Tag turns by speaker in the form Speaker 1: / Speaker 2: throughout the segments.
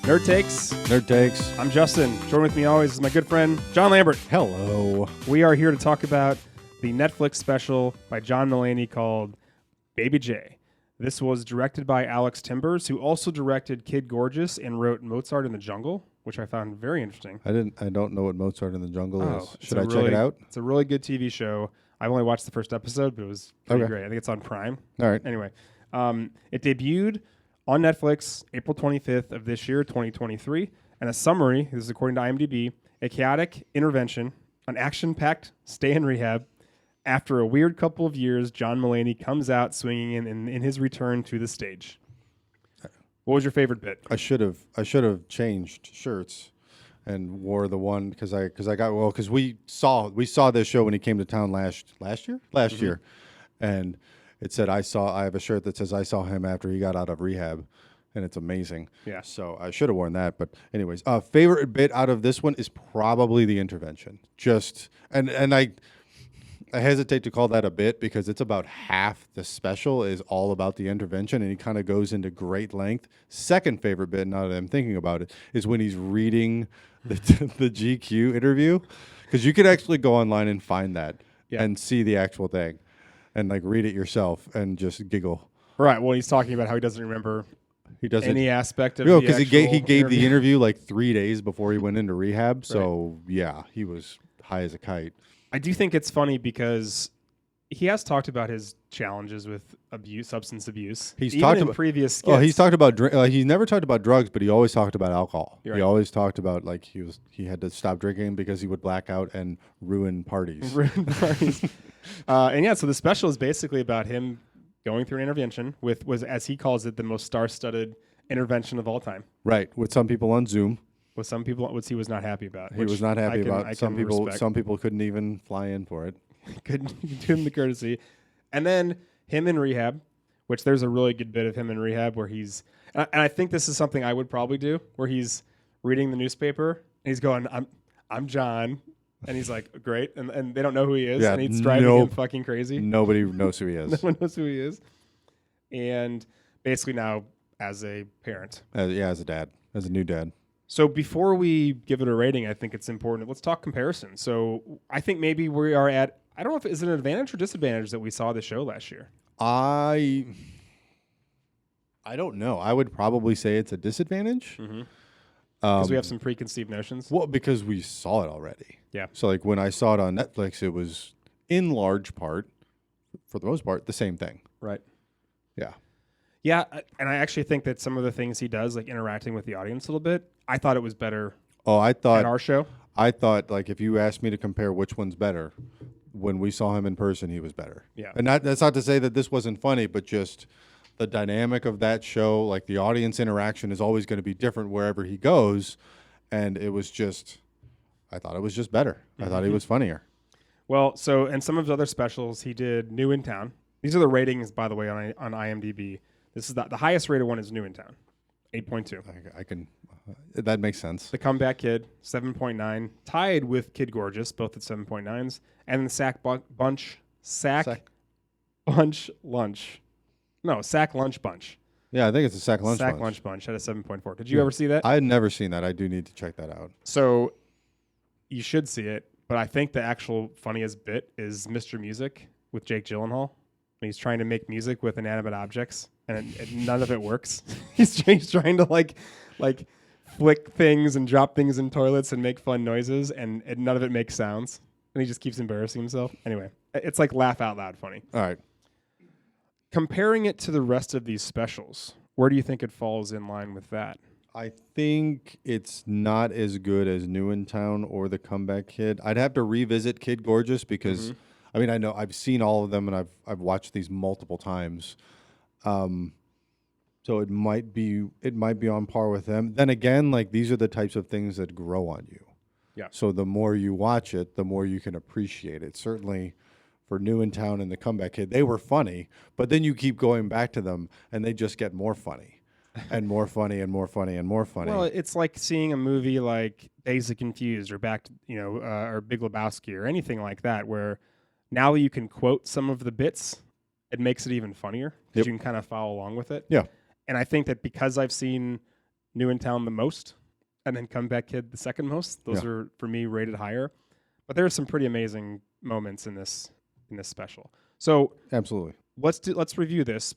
Speaker 1: Nerd Takes.
Speaker 2: Nerd Takes.
Speaker 1: I'm Justin. Join with me always is my good friend, John Lambert.
Speaker 2: Hello.
Speaker 1: We are here to talk about the Netflix special by John Mulaney called Baby J. This was directed by Alex Timbers, who also directed Kid Gorgeous and wrote Mozart in the Jungle, which I found very interesting.
Speaker 2: I don't know what Mozart in the Jungle is. Should I
Speaker 1: check
Speaker 2: check it out?
Speaker 1: It's a really good TV show. I've only watched the first episode, but it was pretty great. I think it's on Prime.
Speaker 2: All right.
Speaker 1: Anyway, it debuted on Netflix April 25th of this year, 2023. And a summary, this is according to IMDb, a chaotic intervention, an action-packed stay in rehab. After a weird couple of years, John Mulaney comes out swinging in his return to the stage. What was your favorite bit?
Speaker 2: I should have changed shirts and wore the one because we saw this show when he came to town last year, and it said I have a shirt that says I saw him after he got out of rehab, and it's amazing.
Speaker 1: Yeah.
Speaker 2: So I should have worn that, but anyways, favorite bit out of this one is probably the intervention. And I hesitate to call that a bit because it's about half the special is all about the intervention, and he kind of goes into great length. Second favorite bit, now that I'm thinking about it, is when he's reading the GQ interview, because you could actually go online and find that and see the actual thing and like read it yourself and just giggle.
Speaker 1: Right. Well, he's talking about how he doesn't remember any aspect of
Speaker 2: because he gave the interview like 3 days before he went into rehab. So he was high as a kite.
Speaker 1: I do think it's funny because he has talked about his challenges with substance abuse.
Speaker 2: He's
Speaker 1: even
Speaker 2: talked
Speaker 1: in
Speaker 2: about
Speaker 1: previous skits.
Speaker 2: He's talked about he never talked about drugs, but he always talked about alcohol.
Speaker 1: You're
Speaker 2: He
Speaker 1: right.
Speaker 2: always talked about like he had to stop drinking because he would black out and ruin parties.
Speaker 1: And so the special is basically about him going through an intervention was as he calls it the most star-studded intervention of all time.
Speaker 2: Right, with some people on Zoom.
Speaker 1: With some people, which he was not happy about.
Speaker 2: He was not happy about. Some people
Speaker 1: respect.
Speaker 2: couldn't even fly in for it.
Speaker 1: Couldn't do him the courtesy. And then him in rehab, which there's a really good bit of him in rehab where he's, and I think this is something I would probably do, where he's reading the newspaper and he's going, I'm John. And he's like, great. And they don't know who he is. And it's driving him fucking crazy.
Speaker 2: Nobody knows who he is.
Speaker 1: No one knows who he is. And basically now as a parent.
Speaker 2: As a dad. As a new dad.
Speaker 1: So before we give it a rating, I think it's important. Let's talk comparison. So I think maybe we are at, I don't know if it's an advantage or disadvantage that we saw the show last year.
Speaker 2: I don't know. I would probably say it's a disadvantage.
Speaker 1: Because we have some preconceived notions.
Speaker 2: Well, because we saw it already.
Speaker 1: Yeah.
Speaker 2: So like when I saw it on Netflix, it was in large part, for the most part, the same thing.
Speaker 1: Right.
Speaker 2: Yeah.
Speaker 1: Yeah, and I actually think that some of the things he does, like interacting with the audience a little bit, I thought it was better at our show.
Speaker 2: I thought, like, if you asked me to compare which one's better, when we saw him in person, he was better.
Speaker 1: Yeah.
Speaker 2: And that's not to say that this wasn't funny, but just the dynamic of that show, like the audience interaction is always going to be different wherever he goes. And it was just, I thought it was just better. I thought he was funnier.
Speaker 1: Well, so, and some of his other specials, he did New in Town. These are the ratings, by the way, on IMDb. This is the highest rated one is New in Town, 8.2.
Speaker 2: I can, that makes sense.
Speaker 1: The Comeback Kid, 7.9, tied with Kid Gorgeous, both at 7.9s, and then Sack Lunch Bunch.
Speaker 2: Sack
Speaker 1: Lunch Bunch.
Speaker 2: Yeah, I think it's a Sack Lunch Bunch.
Speaker 1: Sack Lunch Bunch had a 7.4. Did you ever see that?
Speaker 2: I had never seen that. I do need to check that out.
Speaker 1: So you should see it, but I think the actual funniest bit is Mr. Music with Jake Gyllenhaal. He's trying to make music with inanimate objects, and none of it works. he's trying to like flick things and drop things in toilets and make fun noises, and none of it makes sounds. And he just keeps embarrassing himself. Anyway, it's like laugh out loud funny.
Speaker 2: All right.
Speaker 1: Comparing it to the rest of these specials, where do you think it falls in line with that?
Speaker 2: I think it's not as good as New in Town or The Comeback Kid. I'd have to revisit Kid Gorgeous because... I mean, I know I've seen all of them and I've watched these multiple times, so it might be on par with them. Then again, like these are the types of things that grow on you.
Speaker 1: Yeah.
Speaker 2: So the more you watch it, the more you can appreciate it. Certainly, for New in Town and The Comeback Kid, they were funny, but then you keep going back to them and they just get more funny, and more funny and more funny and more funny.
Speaker 1: Well, it's like seeing a movie like Dazed and Confused or or Big Lebowski or anything like that, where now you can quote some of the bits, it makes it even funnier because you can kind of follow along with it.
Speaker 2: Yeah.
Speaker 1: And I think that because I've seen New in Town the most, and then Comeback Kid the second most. Those
Speaker 2: Yeah.
Speaker 1: are for me rated higher. But there are some pretty amazing moments in this special. So
Speaker 2: Absolutely.
Speaker 1: let's review this.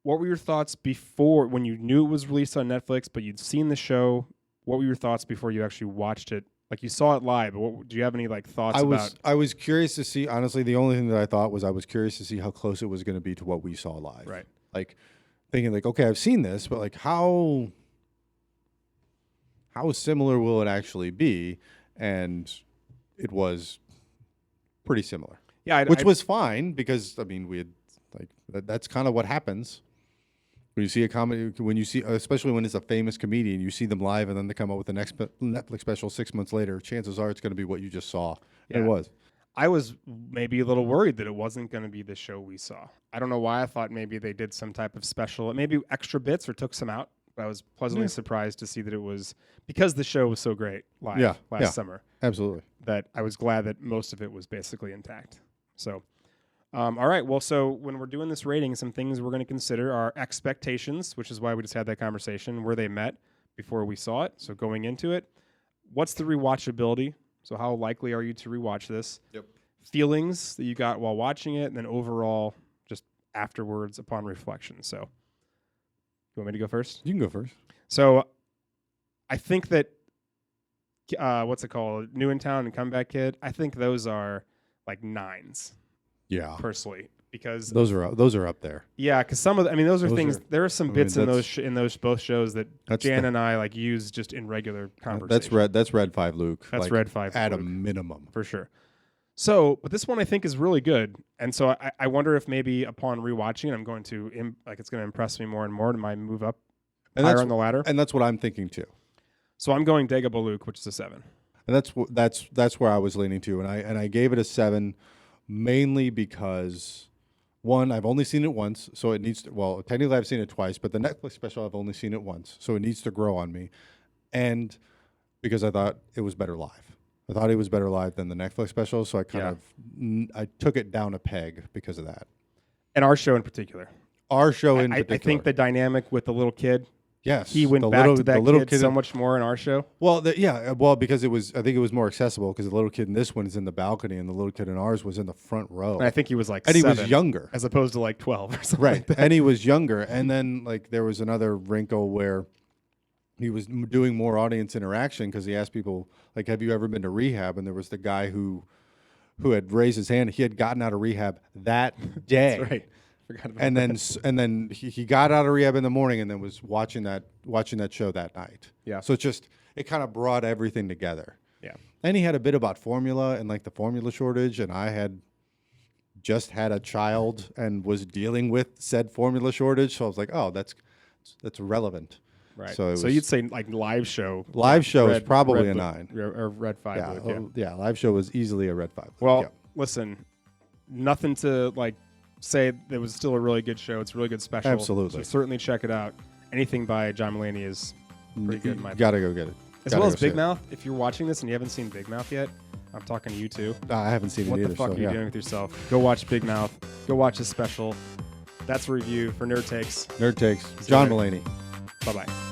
Speaker 1: What were your thoughts before, when you knew it was released on Netflix, but you'd seen the show? What were your thoughts before you actually watched it? Like, you saw it live, but do you have any like thoughts about?
Speaker 2: I was curious to see. Honestly, the only thing that I thought was I was curious to see how close it was going to be to what we saw live.
Speaker 1: Right.
Speaker 2: Like thinking like, okay, I've seen this, but like how similar will it actually be? And it was pretty similar.
Speaker 1: Yeah,
Speaker 2: which was fine because I mean we had like that's kind of what happens. When you see a comedy, when you see, especially when it's a famous comedian, you see them live and then they come out with the next Netflix special 6 months later, chances are it's going to be what you just saw.
Speaker 1: Yeah.
Speaker 2: It was.
Speaker 1: I was maybe a little worried that it wasn't going to be the show we saw. I don't know why. I thought maybe they did some type of special, maybe extra bits or took some out. But I was pleasantly surprised to see that it was, because the show was so great live last summer.
Speaker 2: Absolutely.
Speaker 1: That I was glad that most of it was basically intact. So, all right. Well, so when we're doing this rating, some things we're going to consider are expectations, which is why we just had that conversation. Were they met before we saw it? So going into it, what's the rewatchability? So how likely are you to rewatch this?
Speaker 2: Yep.
Speaker 1: Feelings that you got while watching it, and then overall, just afterwards upon reflection. So, you want me to go first?
Speaker 2: You can go first.
Speaker 1: So, I think that what's it called? New in Town and Comeback Kid. I think those are like 9s.
Speaker 2: Yeah.
Speaker 1: Personally, because
Speaker 2: those are up there.
Speaker 1: Yeah, because some of those are things. There are some bits in those both shows that Jan and I like use just in regular conversation.
Speaker 2: That's Red 5 Luke.
Speaker 1: That's
Speaker 2: like,
Speaker 1: Red 5
Speaker 2: at
Speaker 1: Luke,
Speaker 2: a minimum
Speaker 1: for sure. So, but this one I think is really good, and so I wonder if maybe upon rewatching it, I'm going to it's going to impress me more and more. To my move up higher on the ladder,
Speaker 2: and that's what I'm thinking too.
Speaker 1: So I'm going Dagobah Luke, which is a 7,
Speaker 2: and that's where I was leaning to, and I gave it a 7. Mainly because, one, I've only seen it once, so it needs to, well, technically I've seen it twice, but the Netflix special I've only seen it once, so it needs to grow on me. And because I thought it was better live. I thought it was better live than the Netflix special, so I took it down a peg because of that.
Speaker 1: And our show in particular.
Speaker 2: I
Speaker 1: think the dynamic with the little kid.
Speaker 2: Yes,
Speaker 1: he went back to that kid so much more in our show.
Speaker 2: Well, because I think it was more accessible because the little kid in this one is in the balcony and the little kid in ours was in the front row.
Speaker 1: And I think he was like
Speaker 2: 7,
Speaker 1: he
Speaker 2: was younger,
Speaker 1: as opposed to like 12 or something.
Speaker 2: Right,
Speaker 1: like that.
Speaker 2: And he was younger. And then like there was another wrinkle where he was doing more audience interaction because he asked people like, "Have you ever been to rehab?" And there was the guy who had raised his hand. He had gotten out of rehab that day.
Speaker 1: That's right.
Speaker 2: And then he got out of rehab in the morning and then was watching that show that night.
Speaker 1: Yeah.
Speaker 2: So it kind of brought everything together.
Speaker 1: Yeah.
Speaker 2: And he had a bit about formula and like the formula shortage, and I had just had a child and was dealing with said formula shortage. So I was like, oh, that's relevant.
Speaker 1: Right.
Speaker 2: So
Speaker 1: you'd say like live show.
Speaker 2: Live show is probably a 9.
Speaker 1: Or Red 5.
Speaker 2: Yeah. Yeah. Live show was easily a Red 5.
Speaker 1: Well, listen, nothing to like say it was still a really good show. It's a really good special.
Speaker 2: Absolutely.
Speaker 1: So certainly check it out. Anything by John Mulaney is pretty good in my opinion.
Speaker 2: Gotta go get it.
Speaker 1: As well as Big Mouth. If you're watching this and you haven't seen Big Mouth yet, I'm talking to you too.
Speaker 2: I haven't seen it either.
Speaker 1: What the fuck are you doing with yourself? Go watch Big Mouth. Go watch his special. That's a review for Nerd Takes.
Speaker 2: Nerd Takes. John Mulaney.
Speaker 1: Bye-bye.